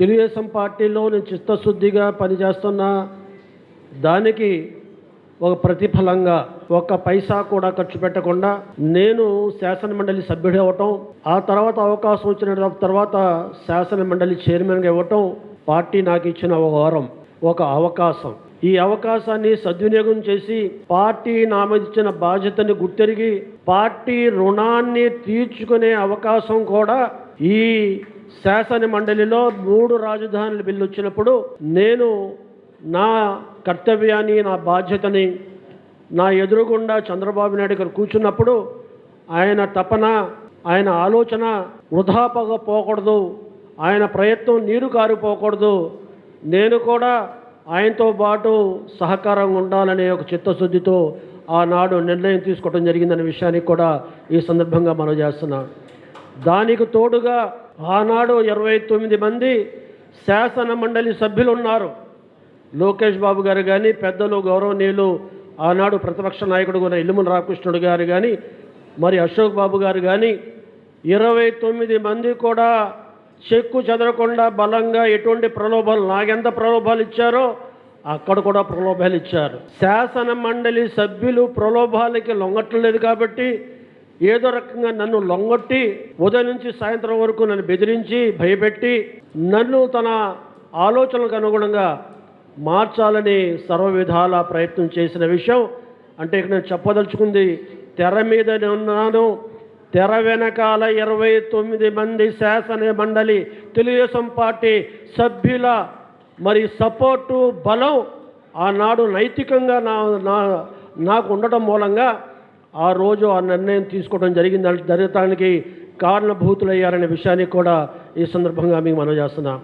తెలుగుదేశం పార్టీలో నేను చిత్తశుద్ధిగా పనిచేస్తున్న దానికి ఒక ప్రతిఫలంగా ఒక్క పైసా కూడా ఖర్చు పెట్టకుండా నేను శాసనమండలి సభ్యుడు అవ్వటం, ఆ తర్వాత అవకాశం వచ్చిన తర్వాత శాసనమండలి చైర్మన్గా ఇవ్వటం పార్టీ నాకు ఇచ్చిన ఒక వరం, ఒక అవకాశం. ఈ అవకాశాన్ని సద్వినియోగం చేసి పార్టీ నా మీద ఇచ్చిన బాధ్యతని గుర్తెరిగి పార్టీ రుణాన్ని తీర్చుకునే అవకాశం కూడా ఈ శాసన మండలిలో 3 రాజధానుల బిల్లు వచ్చినప్పుడు నేను నా కర్తవ్యాన్ని, నా బాధ్యతని, నా ఎదురుగుండా చంద్రబాబు నాయుడు గారు కూర్చున్నప్పుడు ఆయన తపన, ఆయన ఆలోచన వృధా పోకూడదు, ఆయన ప్రయత్నం నీరు కారిపోకూడదు, నేను కూడా ఆయనతో పాటు సహకారంగా ఉండాలనే ఒక చిత్తశుద్ధితో ఆనాడు నిర్ణయం తీసుకోవడం జరిగిందనే విషయానికి కూడా ఈ సందర్భంగా మనం చేస్తున్నాం. దానికి తోడుగా ఆనాడు 29 మంది శాసన మండలి సభ్యులు ఉన్నారు. లోకేష్ బాబు గారు కానీ, పెద్దలు గౌరవనీయులు ఆనాడు ప్రతిపక్ష నాయకుడు కూడా ఇల్లుమల రామకృష్ణుడు గారు కానీ, మరి అశోక్ బాబు గారు కానీ 29 మంది కూడా చెక్కు చెదరకుండా బలంగా ఎటువంటి ప్రలోభాలు, నాకెంత ప్రలోభాలు ఇచ్చారో అక్కడ కూడా ప్రలోభాలు ఇచ్చారు. శాసన మండలి సభ్యులు ప్రలోభాలకి లొంగట్లేదు కాబట్టి ఏదో రకంగా నన్ను లొంగొట్టి ఉదయం నుంచి సాయంత్రం వరకు నన్ను బెదిరించి భయపెట్టి నన్ను తన ఆలోచనలకు అనుగుణంగా మార్చాలని సర్వ విధాల ప్రయత్నం చేసిన విషయం అంటే ఇక్కడ నేను చెప్పదలుచుకుంది, తెర మీద ఉన్నాను, తెర వెనకాల 29 మంది శాసన మండలి తెలుగుదేశం పార్టీ సభ్యుల మరి సపోర్టు బలం ఆనాడు నైతికంగా నాకు ఉండటం మూలంగా ఆ రోజు ఆ నిర్ణయం తీసుకోవడం జరగటానికి కారణభూతులయ్యారనే విషయాన్ని కూడా ఈ సందర్భంగా మీకు మనం చేస్తున్నాం.